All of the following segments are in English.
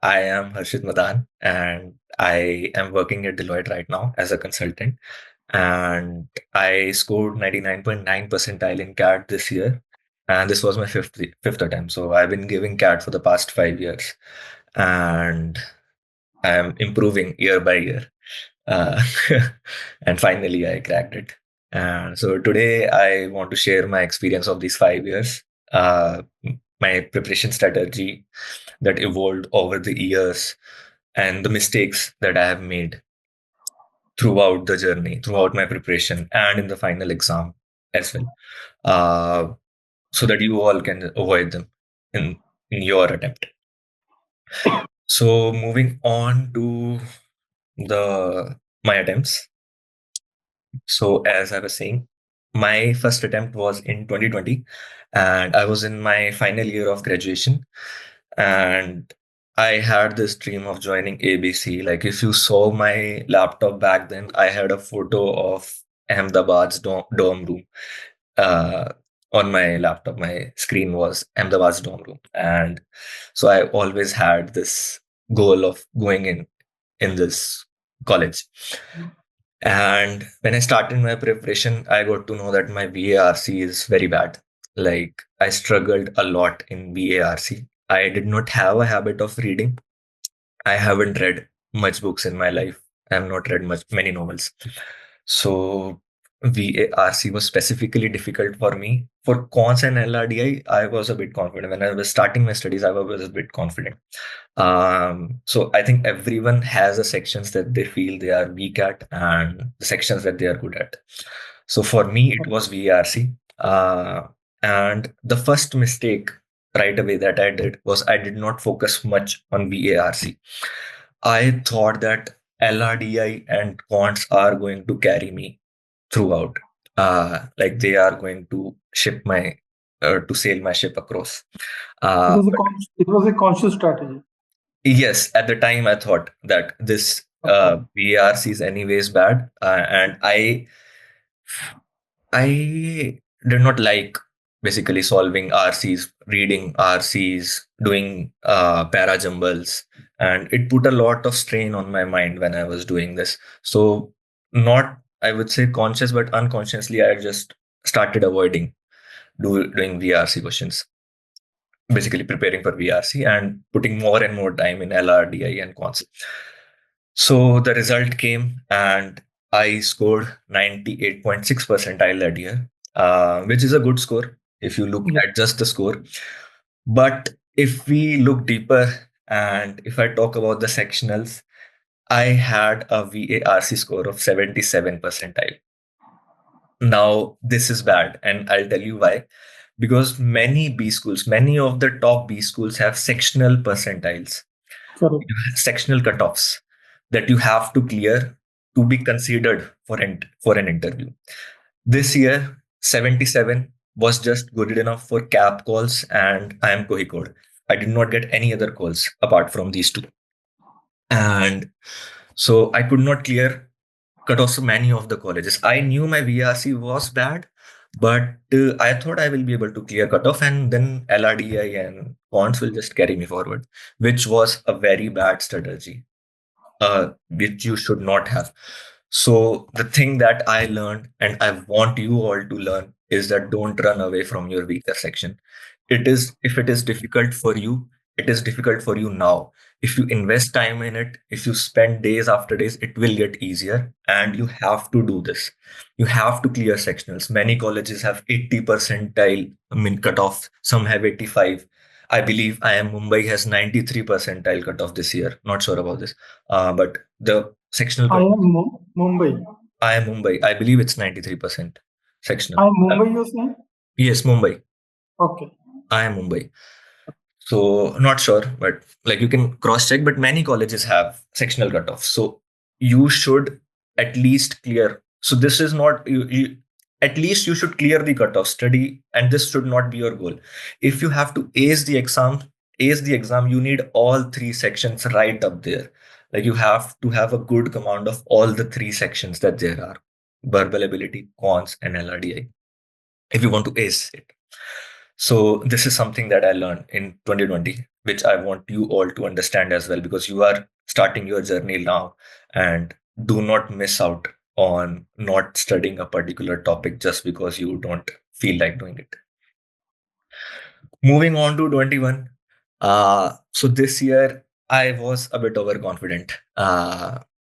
I am Harshit Madan, and I am working at Deloitte right now as a consultant. And I scored 99.9 percentile in CAT this year, and this was my fifth attempt. So I've been giving CAT for the past 5 years, and I'm improving year by year. Uh, and finally, I cracked it. And so today, I want to share my experience of these 5 years, uh, my preparation strategy that evolved over the years, and the mistakes that I have made throughout the journey, throughout my preparation, and in the final exam as well, uh, so that you all can avoid them in your attempt. So moving on to the my attempts. So as I was saying, my first attempt was in 2020, and I was in my final year of graduation. And I had this dream of joining ABC. Like, if you saw my laptop back then, I had a photo of Ahmedabad's dorm room uh, on my laptop. My screen was Ahmedabad's dorm room, and so I always had this goal of going in this college. And when I started my preparation, I got to know that my VARC is very bad. Like, I struggled a lot in VARC. I did not have a habit of reading. I haven't read much books in my life. I have not read many novels. So VARC was specifically difficult for me. For cons and LRDI, I was a bit confident. When I was starting my studies, I was a bit confident. So I think everyone has a sections that they feel they are weak at and the sections that they are good at. So for me, it was VARC. And the first mistake right away that I did was I did not focus much on VARC. I thought that LRDI and quants are going to carry me throughout. Like, they are going to ship my to sail my ship across. It was it was a conscious strategy. Yes, at the time I thought that this Okay. VARC is anyways bad, and I did not like basically solving RCs, reading RCs, doing para jumbles, and it put a lot of strain on my mind when I was doing this. So, not, I would say, conscious, but unconsciously, I just started avoiding doing VRC questions, basically preparing for VRC and putting more and more time in LRDI and quants. So the result came, and I scored 98.6 percentile that year, which is a good score if you look Yeah. at just the score. But if we look deeper, and if I talk about the sectionals, I had a VARC score of 77 percentile. Now, this is bad, and I'll tell you why. Because many B schools, many of the top B schools have sectional percentiles, Correct. sectional cutoffs that you have to clear to be considered for an interview. This year, 77 was just good enough for CAP calls and IIM Kohikode. I did not get any other calls apart from these two. And so I could not clear cutoffs of many of the colleges. I knew my VRC was bad, but I thought I will be able to clear cutoff, and then LRDI and quants will just carry me forward, which was a very bad strategy, which you should not have. So the thing that I learned, and I want you all to learn, is that don't run away from your weaker section. If it is difficult for you, it is difficult for you now. If you invest time in it, if you spend days after days, it will get easier. And you have to do this. You have to clear sectionals. Many colleges have 80 percentile, cutoff. Some have 85. I believe IIM Mumbai has 93 percentile cutoff this year. Not sure about this. But the sectional I cut, am Mumbai. IIM Mumbai, I believe it's 93% sectional. I am Mumbai, you're saying? Yes, Mumbai. Okay. IIM Mumbai. So not sure, but like, you can cross check, but many colleges have sectional cutoffs. So you should at least clear. So this is not at least you should clear the cutoff study, and this should not be your goal. If you have to ace the exam, you need all three sections right up there. Like, you have to have a good command of all the three sections that there are: verbal ability, cons, and LRDI, if you want to ace it. So this is something that I learned in 2020, which I want you all to understand as well, because you are starting your journey now, and do not miss out on not studying a particular topic just because you don't feel like doing it. Moving on to 21. So this year I was a bit overconfident.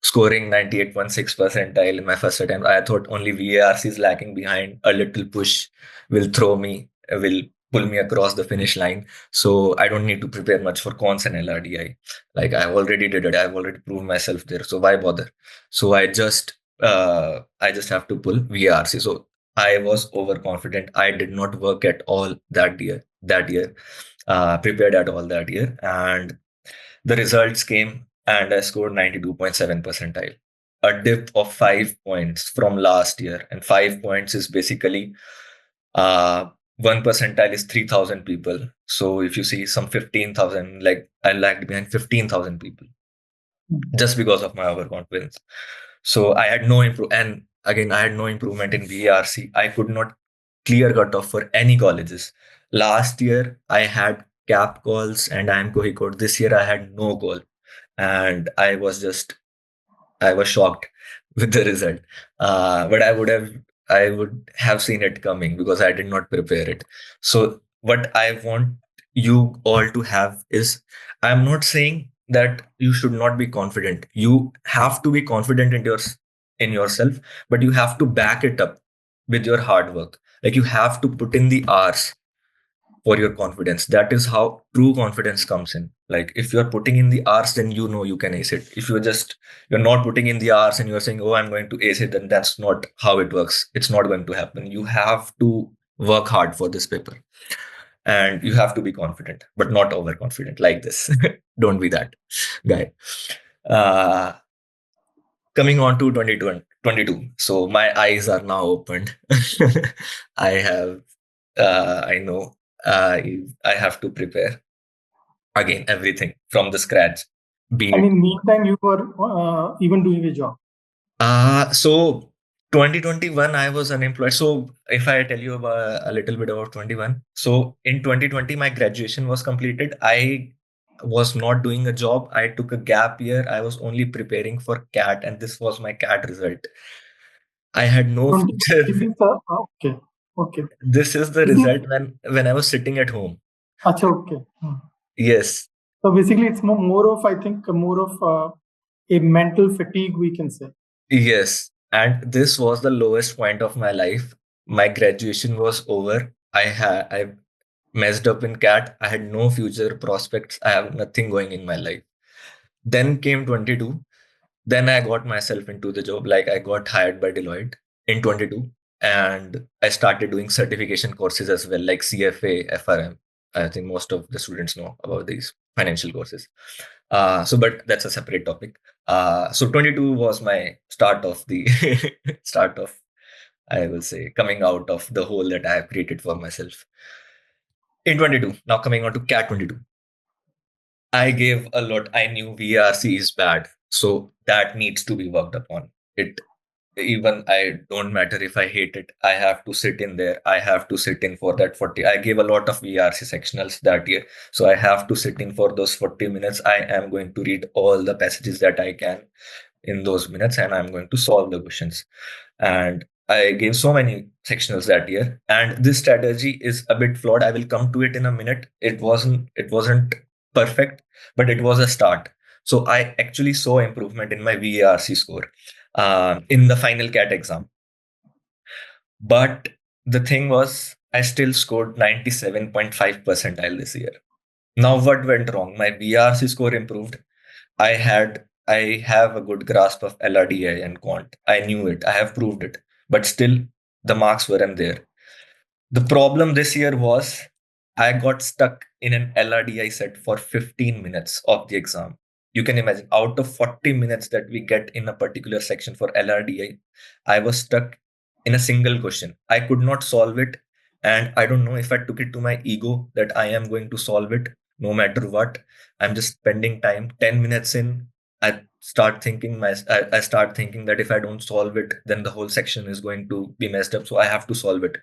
Scoring 98.6 percentile in my first attempt. I thought only VARC is lacking behind. A little push will pull me across the finish line. So I don't need to prepare much for cons and LRDI. Like I already did it. I've already proved myself there. So why bother? So I just have to pull VARC. So I was overconfident. I did not work at all that year, prepared at all that year. And the results came and I scored 92.7 percentile, a dip of 5 points from last year. And 5 points is basically, uh, 1 percentile is 3,000 people. So if you see some 15,000, like I lagged behind 15,000 people just because of my overconfidence. So I had no improve, and again I had no improvement in VARC. I could not clear cutoff for any colleges. Last year I had cap calls and I am Kohikode. This year I had no call, and I was shocked with the result. But I would have seen it coming because I did not prepare it. So what I want you all to have is, I'm not saying that you should not be confident. You have to be confident in yourself, but you have to back it up with your hard work. Like you have to put in the hours for your confidence. That is how true confidence comes in. Like if you're putting in the hours, then you know you can ace it. If you're not putting in the hours and you're saying, oh, I'm going to ace it, then that's not how it works. It's not going to happen. You have to work hard for this paper, and you have to be confident, but not overconfident like this. Don't be that guy. Uh, Coming on to 2022. So my eyes are now opened. I have, I know, I have to prepare again everything from the scratch. Be And it in meantime, you were even doing a job. so 2021 I was unemployed. So if I tell you about a little bit about 21, so in 2020 my graduation was completed. I was not doing a job. I took a gap year. I was only preparing for CAT, and this was my CAT result. I had no 20, this future. is okay. Okay. This is the This is, result when I was sitting at home. acha, okay. Yes, So basically, it's more of, I think, more of a mental fatigue, we can say. yes. And this was the lowest point of my life. My graduation was over. I messed up in CAT. I had no future prospects. I have nothing going in my life. Then came 22. Then I got myself into the job. Like I got hired by Deloitte in 22, and I started doing certification courses as well, like CFA, FRM. I think most of the students know about these financial courses. But that's a separate topic. So 22 was my start of the start of, I will say, coming out of the hole that I have created for myself. In 22, now coming on to CAT 22. I gave a lot. I knew VRC is bad, so that needs to be worked upon. It Even I don't matter if I hate it. I have to sit in there. I have to sit in for that 40. I gave a lot of VRC sectionals that year, so I have to sit in for those 40 minutes. I am going to read all the passages that I can in those minutes, and I'm going to solve the questions. And I gave so many sectionals that year, and this strategy is a bit flawed. I will come to it in a minute. It wasn't perfect, but it was a start. So I actually saw improvement in my VARC score in the final CAT exam. But the thing was, I still scored 97.5 percentile this year. Now, what went wrong? My VRC score improved. I have a good grasp of LRDI and Quant. I knew it. I have proved it. But still, the marks weren't there. The problem this year was I got stuck in an LRDI set for 15 minutes of the exam. You can imagine, out of 40 minutes that we get in a particular section for LRDI, I was stuck in a single question. I could not solve it. And I don't know if I took it to my ego that I am going to solve it no matter what. I'm just spending time. 10 minutes in, I start thinking that if I don't solve it, then the whole section is going to be messed up. So I have to solve it.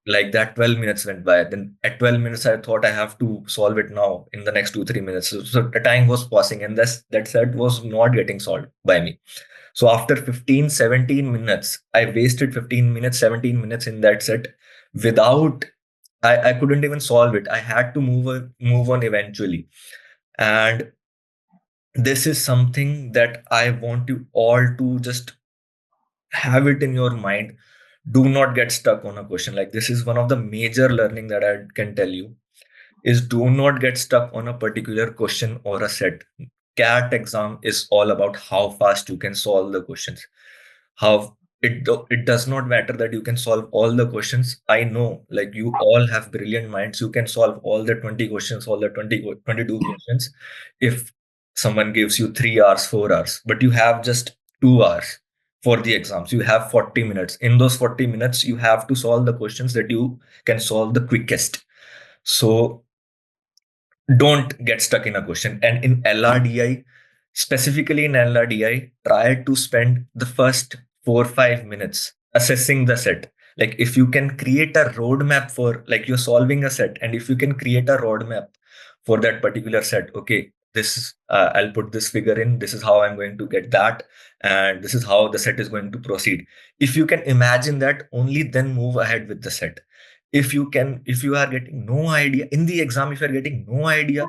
Like that 12 minutes went by. Then at 12 minutes, I thought I have to solve it now in the next 2, 3 minutes. So the time was passing, and that set was not getting solved by me. So after 15, 17 minutes, I wasted 15 minutes, 17 minutes in that set without, I couldn't even solve it. I had to move on eventually. And this is something that I want you all to just have it in your mind. Do not get stuck on a question. Like, this is one of the major learning that I can tell you, is do not get stuck on a particular question or a set. CAT exam is all about how fast you can solve the questions. How it does not matter that you can solve all the questions. I know, like, you all have brilliant minds. You can solve all the 20 questions, all the 22 questions. If someone gives you 3 hours, 4 hours, but you have just 2 hours for the exams, you have 40 minutes. In those 40 minutes, you have to solve the questions that you can solve the quickest. So don't get stuck in a question. And in LRDI, specifically in LRDI, try to spend the first 4 or 5 minutes assessing the set. Like, if you can create a roadmap for, like, you're solving a set, and if you can create a roadmap for that particular set, okay, I'll put this figure in, this is how I'm going to get that, and this is how the set is going to proceed. If you can imagine that, only then move ahead with the set. If you are getting no idea in the exam, if you are getting no idea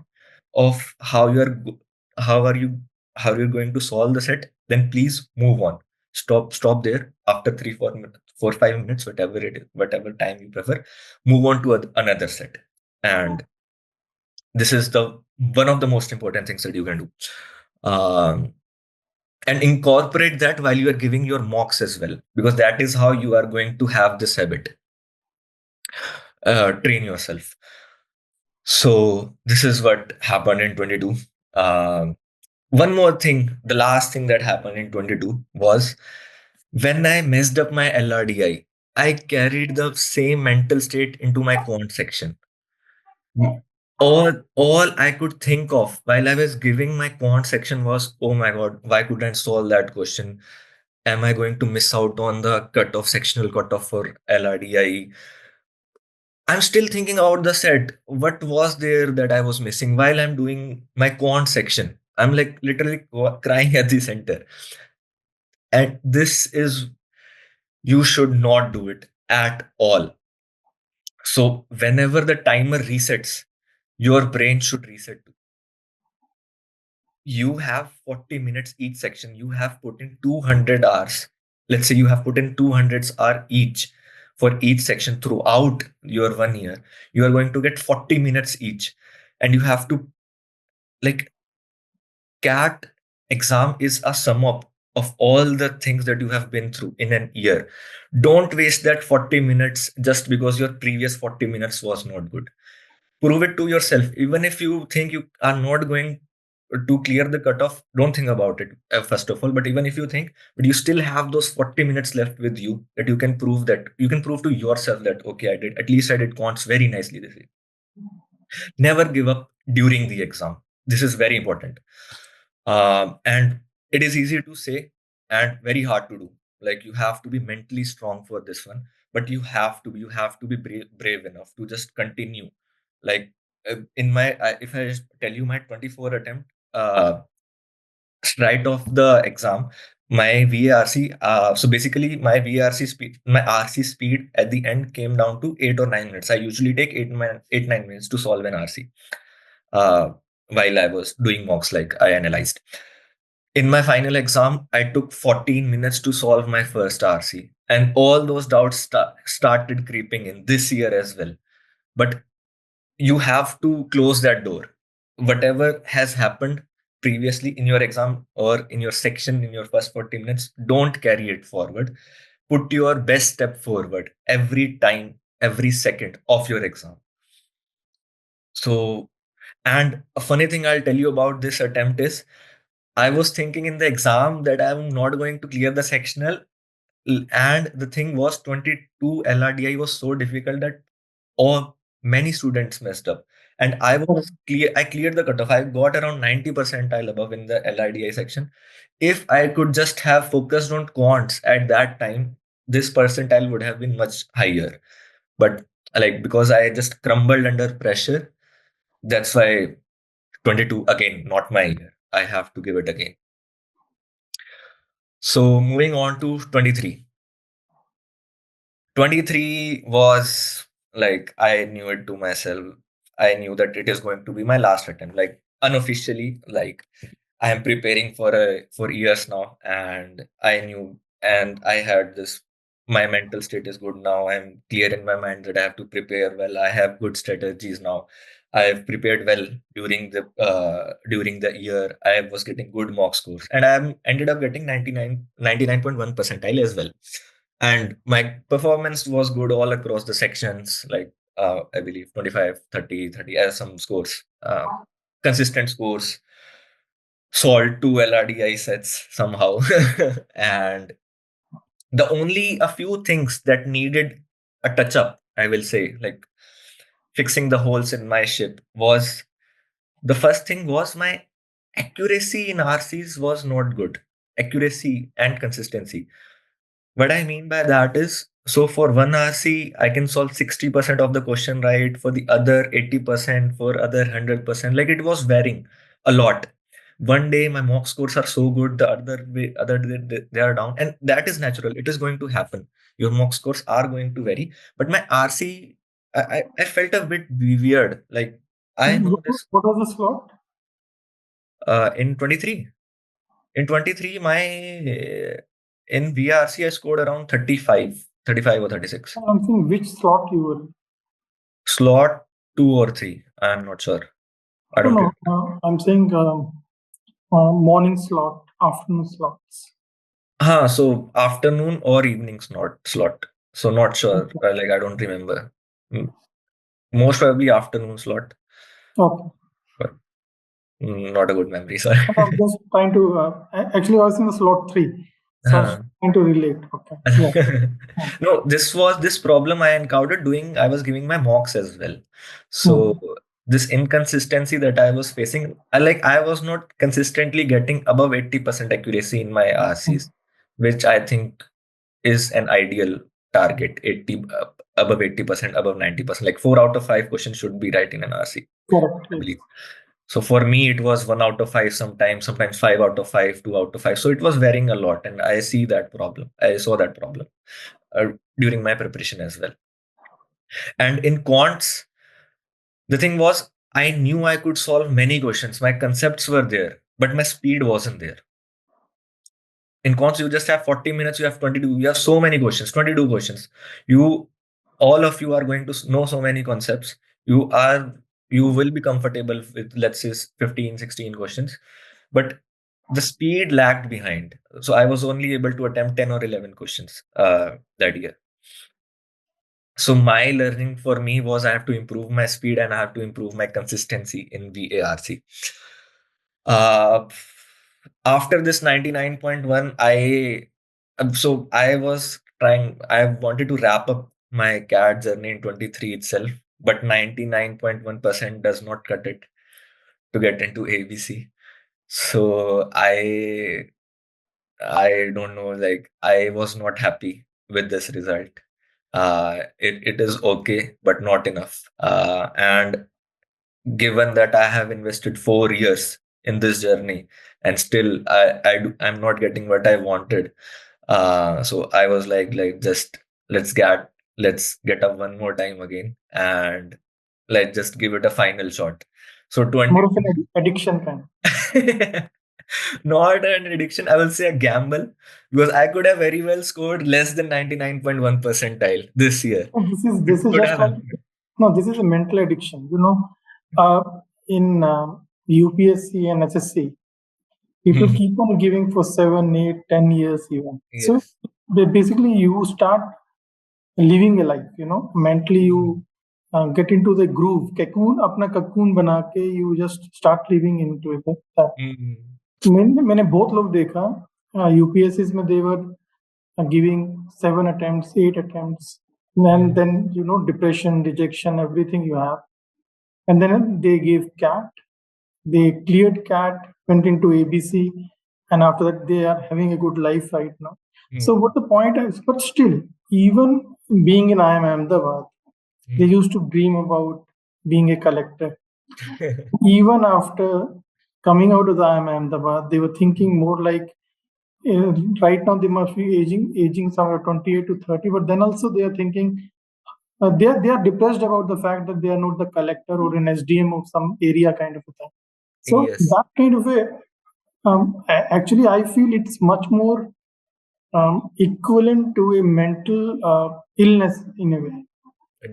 of how are you how you're going to solve the set, then please move on. Stop there after 3 4 minutes, 4 5 minutes, whatever it is, whatever time you prefer. Move on to another set. And this is the one of the most important things that you can do. um, and incorporate that while you are giving your mocks as well, because that is how you are going to have this habit. Train yourself. So this is what happened in 22. Um, One more thing, the last thing that happened in 22 was when I messed up my LRDI, I carried the same mental state into my quant section. Mm. All I could think of while I was giving my quant section was, oh my God, why couldn't I solve that question? Am I going to miss out on the cutoff, sectional cutoff for LRDI? I'm still thinking about the set. What was there that I was missing while I'm doing my quant section? I'm like literally crying at the center. And this is, you should not do it at all. So, whenever the timer resets, your brain should reset too. You have 40 minutes each section. You have put in 200 hours. Let's say you have put in 200 hours each for each section throughout your 1 year. You are going to get 40 minutes each. And you have to, like, CAT exam is a sum up of all the things that you have been through in an year. Don't waste that 40 minutes just because your previous 40 minutes was not good. Prove it to yourself. Even if you think you are not going to clear the cutoff, don't think about it, first of all. But even if you think, but you still have those 40 minutes left with you, that you can prove to yourself that, okay, at least I did quants very nicely this week. Never give up during the exam. This is very important. And it is easy to say and very hard to do. Like, you have to be mentally strong for this one, but you have to be brave enough to just continue. Like, if I just tell you my 24 attempt, right off the exam, my VRC, so basically my RC speed at the end came down to 8 or 9 minutes. I usually take 8 9 minutes to solve an RC. Uh, while I was doing mocks, like, I analyzed. In my final exam, I took 14 minutes to solve my first RC, and all those doubts started creeping in this year as well. But you have to close that door. Whatever has happened previously in your exam or in your section in your first 40 minutes, don't carry it forward. Put your best step forward every time, every second of your exam. So, and a funny thing I'll tell you about this attempt is, I was thinking in the exam that I'm not going to clear the sectional. And the thing was, 22 LRDI was so difficult that many students messed up. And I cleared the cutoff. I got around 90 percentile above in the LRDI section. If I could just have focused on quants at that time, this percentile would have been much higher. But like because I just crumbled under pressure, that's why 22 again, not my year. I have to give it again. So moving on to 23. 23 was like I knew it to myself. I knew that it is going to be my last attempt. Like unofficially, like I am preparing for years now, and I knew, and I had this. My mental state is good now. I'm clear in my mind that I have to prepare well. I have good strategies now. I have prepared well during the year. I was getting good mock scores, and I ended up getting 99.1 percentile as well. And my performance was good all across the sections, like I believe 25, 30, 30 as some scores, consistent scores, solved two LRDI sets somehow. And the only a few things that needed a touch up, I will say, like fixing the holes in my ship was the first thing was my accuracy in RCs was not good. Accuracy and consistency. What I mean by that is, so for one RC, I can solve 60% of the question right, for the other 80%, for other 100%. Like it was varying a lot. One day my mock scores are so good, the other day they are down, and that is natural. It is going to happen. Your mock scores are going to vary, but my RC, I felt a bit weird. Like I know this What was the slot? in 23. In 23, my in VRC, I scored around 35 or 36. I'm saying which slot you were. Slot 2 or 3. I'm not sure. I No, don't no. remember. I'm saying morning slot, afternoon slots. So afternoon or evening slot. So not sure. Okay. Like I don't remember. Mm, Most probably afternoon slot, Okay. but not a good memory. Sorry. I'm just trying to. Actually, I was in the slot 3, so I was Huh. trying to relate. Okay. Yeah. Hmm. No, this problem I encountered doing, I was giving my mocks as well. So Hmm. this inconsistency that I was facing, I was not consistently getting above 80% accuracy in my Hmm. RCs, which I think is an ideal target, 80 above 80%, above 90%. Like 4 out of 5 questions should be right in an RC, Correct. I Yes. believe. So for me, it was 1 out of 5 sometimes 5 out of 5, 2 out of 5. So it was varying a lot, and I see that problem. I saw that problem during my preparation as well. And in quants, the thing was, I knew I could solve many questions. My concepts were there, but my speed wasn't there. In quants, you just have 40 minutes, you have 22, you have so many questions, 22 questions. You, all of you are going to know so many concepts. You are, you will be comfortable with, let's say, 15, 16 questions, but the speed lagged behind. So I was only able to attempt 10 or 11 questions that year. So my learning for me was I have to improve my speed and I have to improve my consistency in VARC. Uh, After this 99.1, I was trying, I wanted to wrap up my CAD journey in 23 itself, but 99.1% does not cut it to get into ABC. So I don't know, like I was not happy with this result. It is okay, but not enough. And given that I have invested 4 years in this journey, and still I'm not getting what I wanted. So I was like just let's get let's get up one more time again, and let's just give it a final shot. So More 20. of an addiction kind. Not an addiction, I will say a gamble, because I could have very well scored less than 99.1 percentile this year. So It this is could just have like, happened. no, this is a mental addiction. Uh, in UPSC and SSC, people Mhm. keep on giving for 7, 8, 10 years even. So Yes. basically, you start living a life. Mentally Mhm. you get into the groove. अपना cocoon बना के you just start living into it. That Mhm. मैंने बहुत लोग देखा UPSCs में they were giving 7 attempts, 8 attempts, and Mhm. then depression, rejection, everything you have, and then they gave CAT. They cleared CAT, went into ABC, and after that they are having a good life right now. So Mhm. what the point is, but still, even being in IIM Ahmedabad, They used to dream about being a collector. Even after coming out of the IIM Ahmedabad, they were thinking more like right now they must be aging somewhere 28 to 30, but then also they are thinking they are depressed about the fact that they are not the collector or an SDM of some area kind of a thing. So Yes, that kind of a actually I feel it's much more equivalent to a mental illness in a way.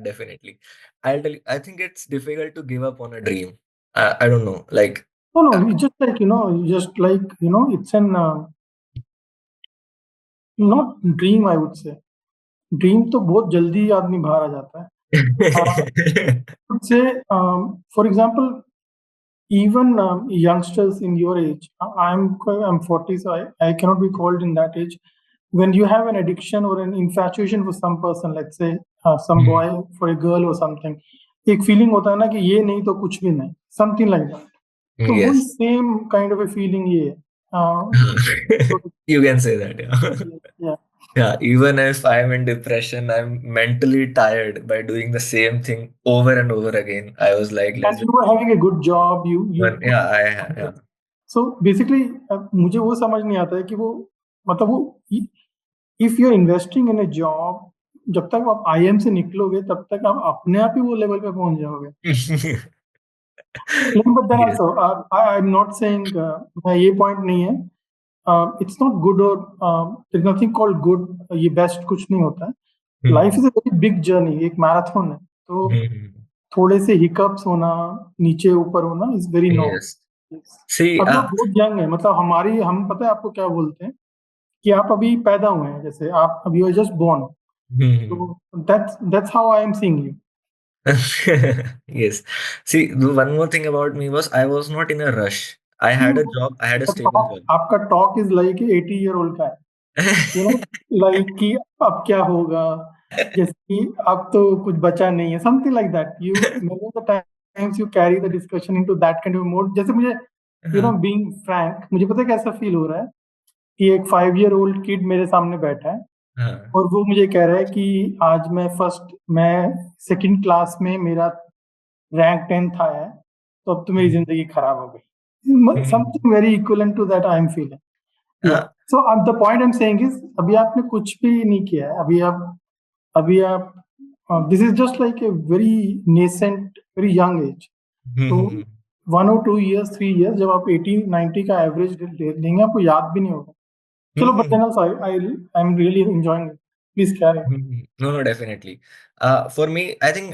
definitely. I'll tell you, I think it's difficult to give up on a dream. I don't know. Like, No, uh, no, it's just like it's an not dream I would say. Dream तो बहुत जल्दी आदमी बाहर आ जाता है. I would say, for example, even youngsters in your age, I'm 40, so I cannot be called in that age. When you have an addiction or an infatuation for some person, let's say some Hmm. boy for a girl or something, एक feeling होता है ना कि ये नहीं तो कुछ भी नहीं, something like that. तो वही Yes. same kind of a feeling ये है. So, You can say that, yeah. yeah. Yeah, even if I'm in depression, I'm mentally tired by doing the same thing over and over again. I was like, And let's just you are having a good job, you yeah, yeah. so basically मुझे वो समझ नहीं आता है कि वो मतलब वो if you are investing in a job, जब तक आप आईएम से निकलोगे तब तक आप अपने आप ही वो लेवल पे पहुंच जाओगे. लेकिन but then Yes. Also I am not saying ये पॉइंट नहीं है. इट्स नॉट गुड और there is nothing called good, ये बेस्ट कुछ नहीं होता है. Life Hmm. Is a very big journey, एक मैराथन है. तो Hmm. थोड़े से हिकअप्स होना, नीचे ऊपर होना is very Yes. Normal. See, अभी आप बहुत यंग है, मतलब हम पता है आपको क्या बोलते हैं कि आप अभी पैदा हुए हैं, जैसे आप अभी यू जस्ट बोर्न. hmm. तो that's how I am seeing you. Yes. See, the one more thing about me was I was not in a rush. I had a job, I had a stable job. आपका talk is like 80 year old का है. You know, like कि अब क्या होगा, जैसे कि अब तो कुछ बचा नहीं है, something like that. You many of the times you carry the discussion into that kind of mode. जैसे मुझे हाँ, बीइंग फ्रैंक, मुझे पता है कैसा फील हो रहा है कि एक 5 ईयर ओल्ड किड मेरे सामने बैठा है हाँ. और वो मुझे कह रहा है कि आज मैं सेकंड क्लास में मेरा रैंक 10th आया है, तो अब तो मेरी जिंदगी खराब हो गई. Hmm. Something very equivalent to that I am feeling. या हाँ. सो अब the point I am saying is अभी आपने कुछ भी नहीं किया है. अभी आप this is just like a very nascent very young age. तो Hmm. 1 or 2 years 3 years जब आप 80 90 का एवरेज लेंगे आपको याद भी नहीं होगा. चलो but Hmm. Then also I am really enjoying it. Please carry. No, no, definitely. For me, I think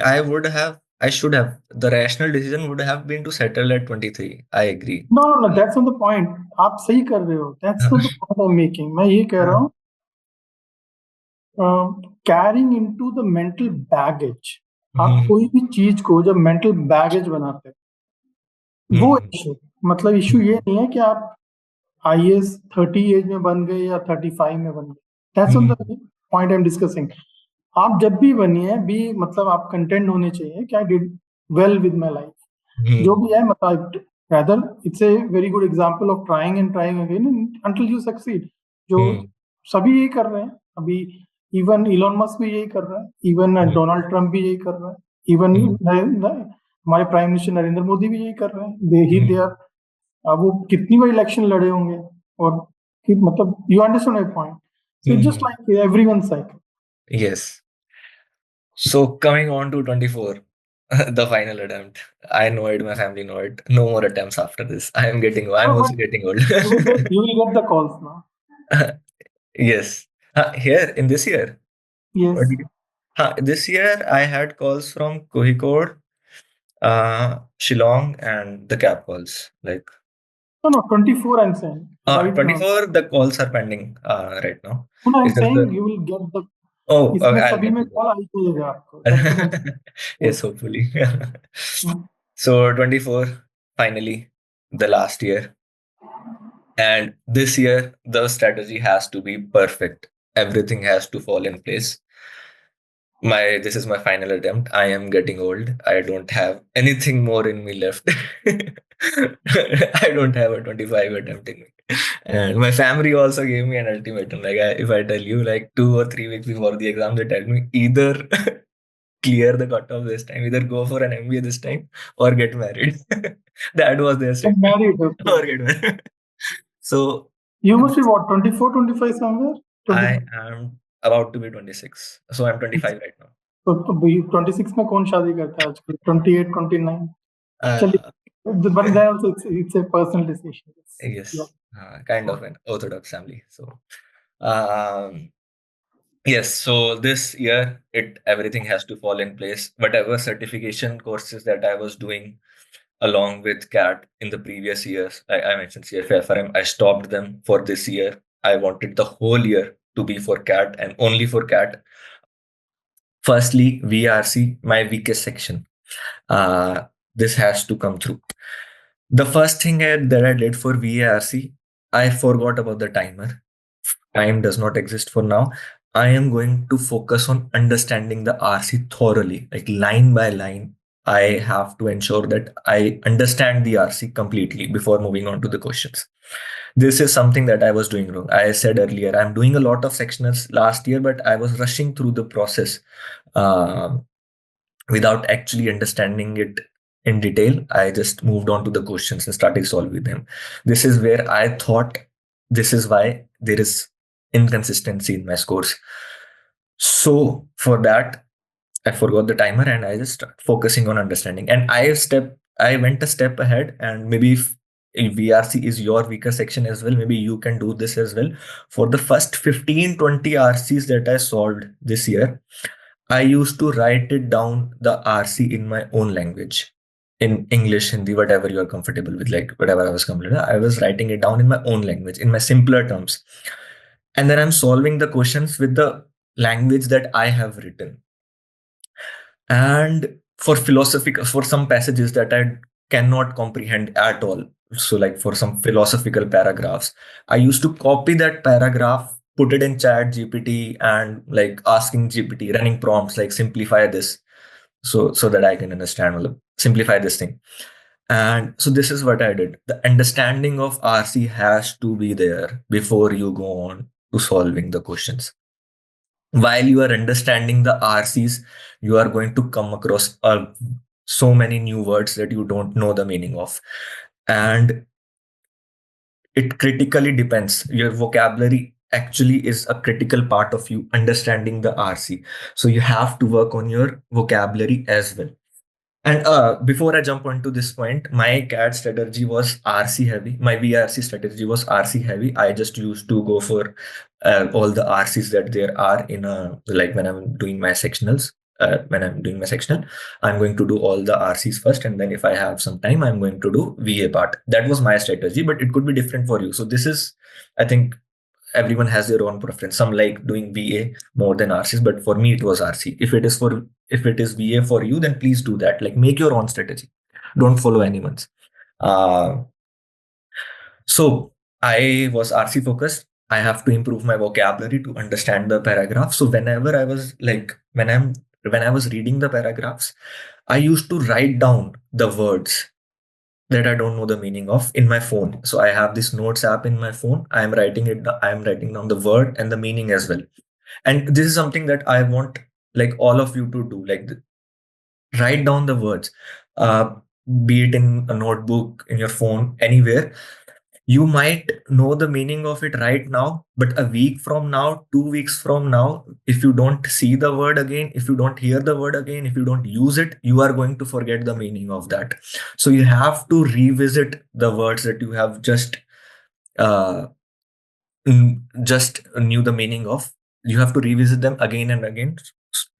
I should have, the rational decision would have been to settle at 23. I agree. No no no, that's not the point. आप सही कर रहे हो, that's not the point I am making. मैं ये कह रहा हूँ carrying into the mental baggage. आप कोई भी चीज को जब मेंटल बैगेज बनाते हैं, वो इशू, मतलब इशू ये नहीं है कि आप आईएएस 30 एज में बन गए या 35 में बन गए. That's not the point I am discussing. आप जब भी बनिए बी मतलब आप कंटेंट होने चाहिए कि I did well with my life. जो भी है मतलब rather it's a very good example of trying and trying again until you succeed. जो सभी यही कर रहे हैं अभी. इवन इलॉन मस्क भी यही कर रहा है, इवन डोनाल्ड ट्रंप भी यही कर रहा है, इवन हमारे प्राइम मिनिस्टर नरेंद्र मोदी भी यही कर रहे हैं. दे आर वो कितनी बार इलेक्शन लड़े होंगे और कि मतलब you understand my point. So it's just like everyone cycle. Yes. So coming on to 24, the final attempt. I know it, my family know it. No more attempts after this. I'm But also getting old. you will get the calls now. Yes. Here in this year. What Yes. did you- this year I had calls from Kohikode, Shillong, and the cap calls. Like No, no, 24 I'm saying right now. 24, the calls are pending right now. No, I'm It's just saying the you will get the. oh, इसमें okay, I'll सभी get में to call आ ही जाएगा आपको. That's what I'm saying. yes, Yes. hopefully. Mm. So 24, finally, the last year. And this year, the strategy has to be perfect. Everything has to fall in place. This is my final attempt. I am getting old. I don't have anything more in me left. I don't have a 25 attempt in me. And my family also gave me an ultimatum. Like if I tell you like 2 or 3 weeks before the exam, they tell me either clear the cutoff this time, either go for an MBA this time or get married. That was their I'm statement. married, okay. Or get married. So You must be what, 24, 25 somewhere? 20, I am about to be 26. So I'm 25 right now. तो 26 में कौन शादी करता है आजकल? 28, 29. Uh, चलिए, but then also it's a personal decision. Yeah. yes, kind of an Orthodox family. So, um, yes. So this year, everything has to fall in place. Whatever certification courses that I was doing along with CAT in the previous years, I mentioned CFA, FRM. I stopped them for this year. I wanted the whole year to be for CAT and only for CAT. Firstly, VRC, my weakest section. This has to come through. The first thing that I did for VARC, I forgot about the timer. Time does not exist for now. I am going to focus on understanding the RC thoroughly, like line by line. I have to ensure that I understand the RC completely before moving on to the questions. This is something that I was doing wrong. I said earlier, I'm doing a lot of sectionals last year, but I was rushing through the process. Um without actually understanding it in detail. I just moved on to the questions and started solving them. This is where I thought this is why there is inconsistency in my scores. So for that, I forgot the timer and I just started focusing on understanding. And I went a step ahead, and maybe if VRC is your weaker section as well, maybe you can do this as well. For the first 15, 20 RCs that I solved this year, I used to write it down the RC in my own language, in English, Hindi, whatever you are comfortable with, like whatever I was comfortable with. I was writing it down in my own language, in my simpler terms. And then I'm solving the questions with the language that I have written. And for some passages that I cannot comprehend at all, so like for some philosophical paragraphs, I used to copy that paragraph, put it in chat GPT, and like asking GPT, running prompts like simplify this, so that I can understand, simplify this thing. And so this is what I did. The understanding of RC has to be there before you go on to solving the questions. While you are understanding the RCs, you are going to come across so many new words that you don't know the meaning of. And it critically depends. Your vocabulary actually is a critical part of you understanding the RC. So you have to work on your vocabulary as well. And before I jump onto this point, my CAD strategy was RC heavy. My VRC strategy was RC heavy. I just used to go for all the RCs that there are in like when I'm doing my sectionals. When I'm doing my sectional, I'm going to do all the RCs first, and then if I have some time, I'm going to do VA part. That was my strategy, but it could be different for you. So this is, I think, everyone has their own preference. Some like doing VA more than RCs, but for me it was RC. If it is VA for you, then please do that. Like make your own strategy. Don't follow anyone's. Uh, so I was RC focused. I have to improve my vocabulary to understand the paragraph. So whenever I was like when I was reading the paragraphs, I used to write down the words that I don't know the meaning of in my phone. So I have this notes app in my phone. I am writing down the word and the meaning as well. And this is something that I want like all of you to do. Like write down the words, uh, be it in a notebook, in your phone, anywhere. You might know the meaning of it right now, but a week from now, 2 weeks from now, if you don't see the word again, if you don't hear the word again, if you don't use it, you are going to forget the meaning of that. So you have to revisit the words that you have uh, just knew the meaning of. You have to revisit them again and again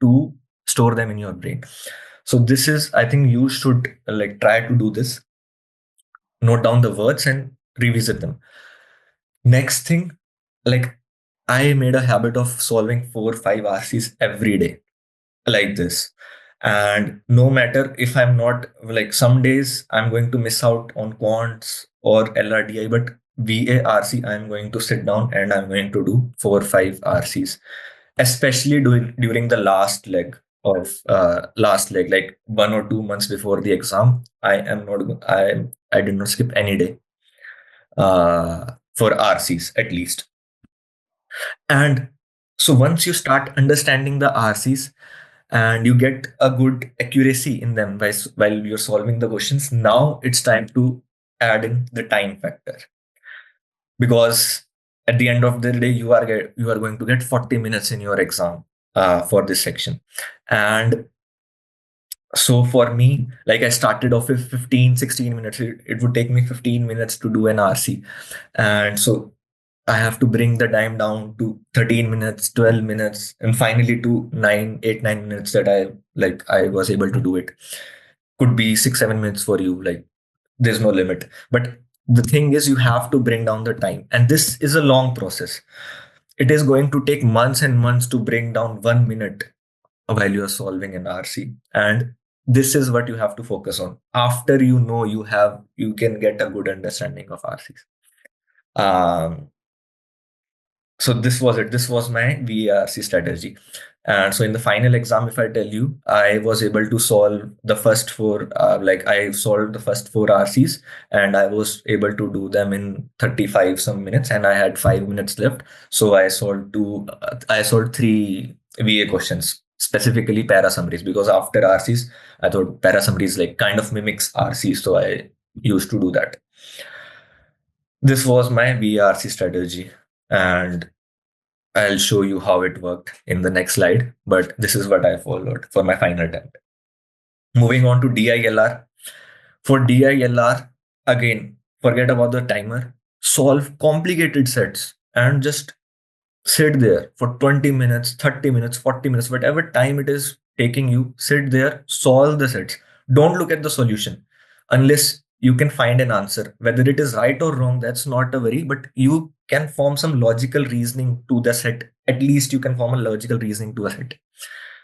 to store them in your brain. So this is, I think you should like try to do this. Note down the words and revisit them. Next thing, like I made a habit of solving 4 or 5 RCs every day, like this. And no matter if I'm not like some days I'm going to miss out on quants or LRDI, but VARC, I'm going to sit down and I'm going to do 4 or 5 RCs, especially during the last leg, like 1 or 2 months before the exam. I did not skip any day for RCs at least. And so once you start understanding the RCs, and you get a good accuracy in them while you're solving the questions. Now it's time to add in the time factor, because at the end of the day you are going to get 40 minutes in your exam for this section. And so for me, like, I started off with 15-16 minutes. It would take me 15 minutes to do an RC, and so I have to bring the time down to 13 minutes, 12 minutes, and finally to 9 8 9 minutes that I was able to do it. Could be 6 7 minutes for you. Like, there's no limit. But the thing is, you have to bring down the time, and this is a long process. It is going to take months and months to bring down 1 minute while you're solving an RC. And this is what you have to focus on. After you can get a good understanding of RCs. Um, so this was it. This was my VRC strategy. And so in the final exam, if I tell you, I was able to solve the first four, like I solved the first four RCs, and I was able to do them in 35 some minutes, and I had 5 minutes left. So I solved three VA questions, specifically para summaries, because after RCs, I thought para summaries like kind of mimics RCs. So I used to do that. This was my VRC strategy. And I'll show you how it worked in the next slide, but this is what I followed for my final attempt. Moving on to DILR. For DILR, again, forget about the timer, solve complicated sets and just sit there for 20 minutes, 30 minutes, 40 minutes, whatever time it is taking you, sit there, solve the sets. Don't look at the solution unless you can find an answer. Whether it is right or wrong, that's not a worry, but you can form some logical reasoning to the set. At least you can form a logical reasoning to a set.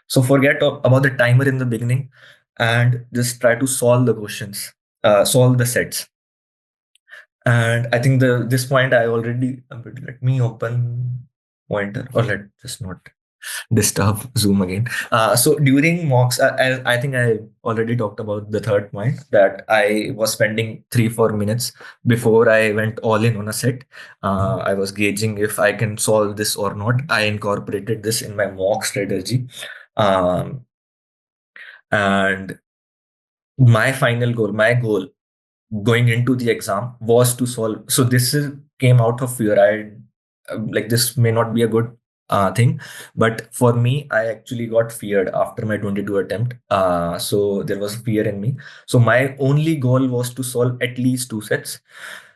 So forget about the timer in the beginning and just try to solve the questions, solve the sets. And I think this point I already, let me open pointer, or let just not disturb Zoom again. So during mocks, I think I already talked about the third point, that I was spending 3-4 minutes before I went all in on a set. I was gauging if I can solve this or not. I incorporated this in my mock strategy. And my goal going into the exam was to solve. So came out of fear. Like, this may not be a good thing, but for me, I actually got feared after my 22 attempt. So there was fear in me. So my only goal was to solve at least two sets.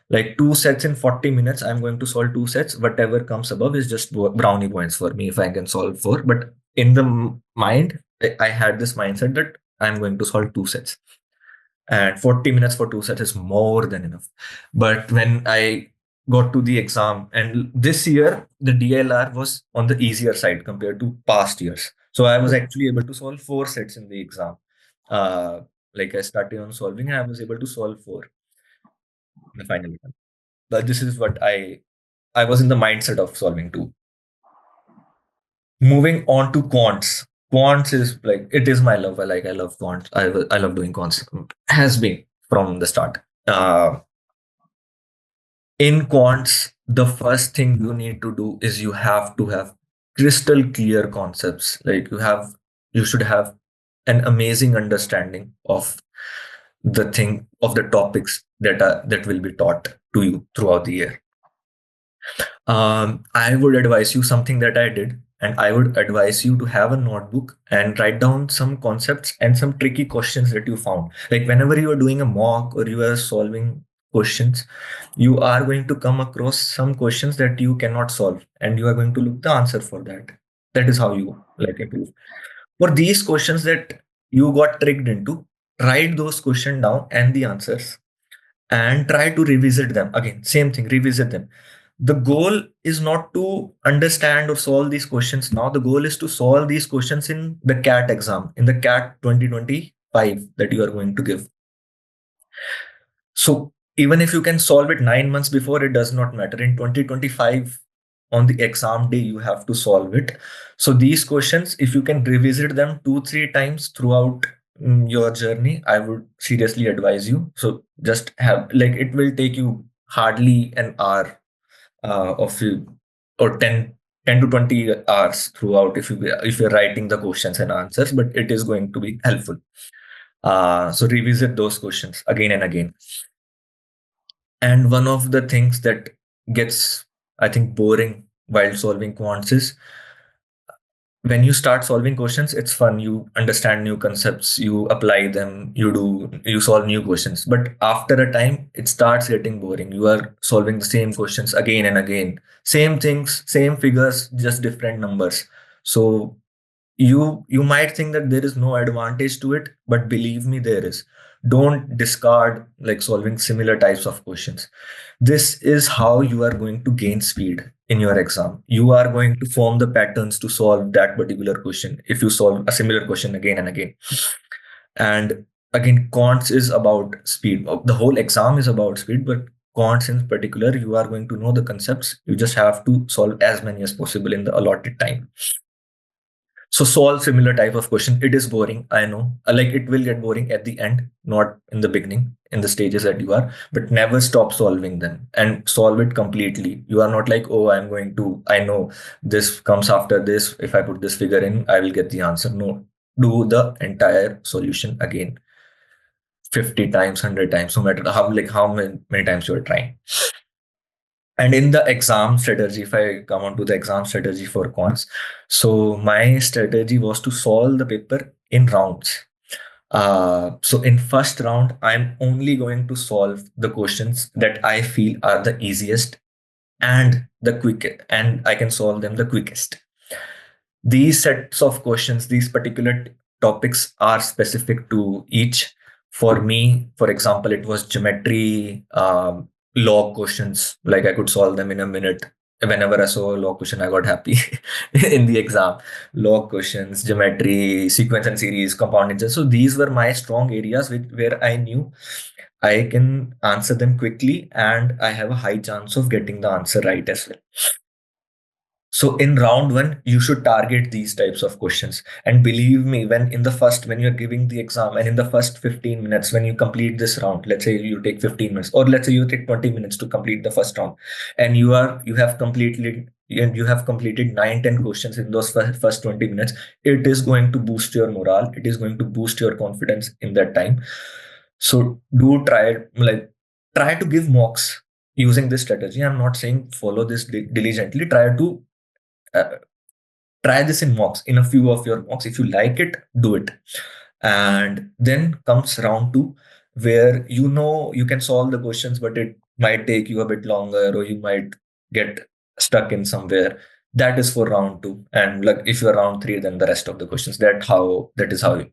Like, two sets in 40 minutes, I'm going to solve two sets. Whatever comes above is just brownie points for me if I can solve four. But in the mind, I had this mindset that I'm going to solve two sets. And 40 minutes for two sets is more than enough. But when I got to the exam, and this year the DLR was on the easier side compared to past years, so I was actually able to solve four sets in the exam. Like, I started on solving, I was able to solve four in the final attempt. But this is what I was in the mindset of solving two. Moving on to quants. Quants is like, it is my love. I love quants. I love doing quants. Has been from the start. In quants, the first thing you need to do is you have to have crystal clear concepts. Like, you should have an amazing understanding of the topics that will be taught to you throughout the year. I would advise you something that I did, and I would advise you to have a notebook and write down some concepts and some tricky questions that you found. Like, whenever you are doing a mock or you are solving questions, you are going to come across some questions that you cannot solve, and you are going to look the answer for that. That is how you improve. For these questions that you got tricked into, write those questions down and the answers, and try to revisit them again. Same thing, revisit them. The goal is not to understand or solve these questions now. The goal is to solve these questions in the CAT exam, in the CAT 2025 that you are going to give. So even if you can solve it 9 months before, it does not matter. In 2025, on the exam day, you have to solve it. So these questions, if you can revisit them 2-3 times throughout your journey, I would seriously advise you. So just it will take you hardly an hour of you, or 10 10 to 20 hours throughout if you're writing the questions and answers, but it is going to be helpful. So revisit those questions again and again. And one of the things that gets, I think, boring while solving quants is when you start solving questions, it's fun. You understand new concepts, you apply them, you solve new questions. But after a time, it starts getting boring. You are solving the same questions again and again, same things, same figures, just different numbers. So you might think that there is no advantage to it, but believe me, there is. Don't discard like solving similar types of questions. This is how you are going to gain speed in your exam. You are going to form the patterns to solve that particular question if you solve a similar question again and again. And again, quants is about speed. The whole exam is about speed, but quants in particular, you are going to know the concepts. You just have to solve as many as possible in the allotted time. So solve similar type of question. It is boring, I know. Like it will get boring at the end, not in the beginning, in the stages that you are, but never stop solving them and solve it completely. You are not like, oh, I know this comes after this. If I put this figure in, I will get the answer. No, do the entire solution again, 50 times, 100 times, no matter how many times you're trying. And in the exam strategy, if I come on to the exam strategy for quants, so my strategy was to solve the paper in rounds. So in first round, I'm only going to solve the questions that I feel are the easiest and the quickest, and I can solve them the quickest. These sets of questions, these particular topics are specific to each. For me, for example, it was geometry, log questions. Like I could solve them in a minute. Whenever I saw a log question, I got happy in the exam. Log questions, geometry, sequence and series, compound interest. So these were my strong areas where I knew I can answer them quickly and I have a high chance of getting the answer right as well. So in round one, you should target these types of questions. And believe me, when you're giving the exam and in the first 15 minutes, when you complete this round, let's say you take 15 minutes, or let's say you take 20 minutes to complete the first round, and you have completed 9, 10 questions in those first 20 minutes, it is going to boost your morale. It is going to boost your confidence in that time. So do try to give mocks using this strategy. I'm not saying follow this diligently. Uh, try this in mocks, in a few of your mocks. If you like it, do it. And then comes round two, where you can solve the questions, but it might take you a bit longer, or you might get stuck in somewhere. That is for round two. And like if you're round three, then the rest of the questions. That is how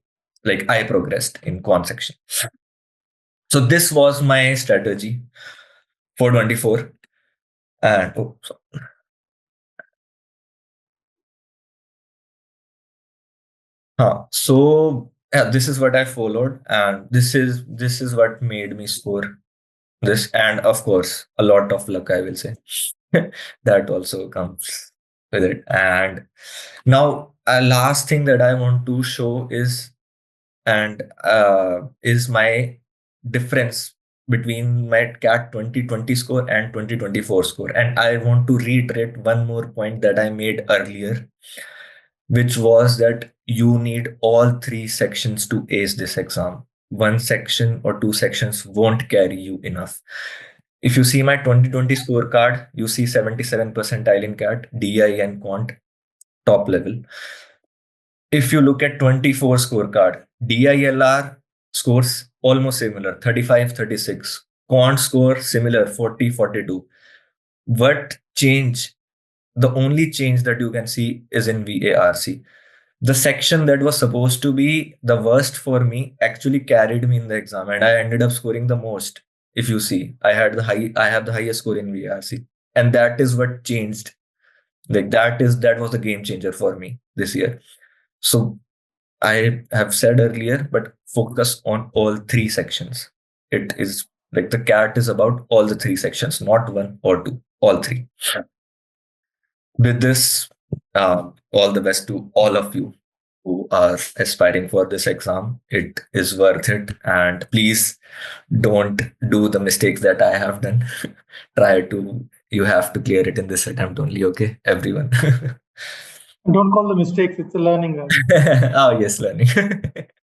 like I progressed in quant section. So this was my strategy for 24. And so yeah, this is what I followed, and this is what made me score this. And of course, a lot of luck, I will say, that also comes with it. And now, a last thing that I want to show is my difference between my CAT 2020 score and 2024 score. And I want to reiterate one more point that I made earlier, which was that you need all 3 sections to ace this exam. One section or 2 sections won't carry you enough. If you see my 2020 scorecard, you see 77 percentile in CAT, DI and Quant, top level. If you look at 24 scorecard, DILR scores almost similar, 35, 36. Quant score similar, 40, 42. What change? The only change that you can see is in VARC. The section that was supposed to be the worst for me actually carried me in the exam, and I ended up scoring the most. If you see, I have the highest score in VRC, and that is what changed. Like that was the game changer for me this year. So I have said earlier, but focus on all 3 sections. It is like the CAT is about all the 3 sections, not one or two, all three. With this, all the best to all of you who are aspiring for this exam. It is worth it. And please don't do the mistakes that I have done. Try to You have to clear it in this attempt only, okay? Everyone. Don't call the mistakes, it's a learning, guys. Oh, yes, learning.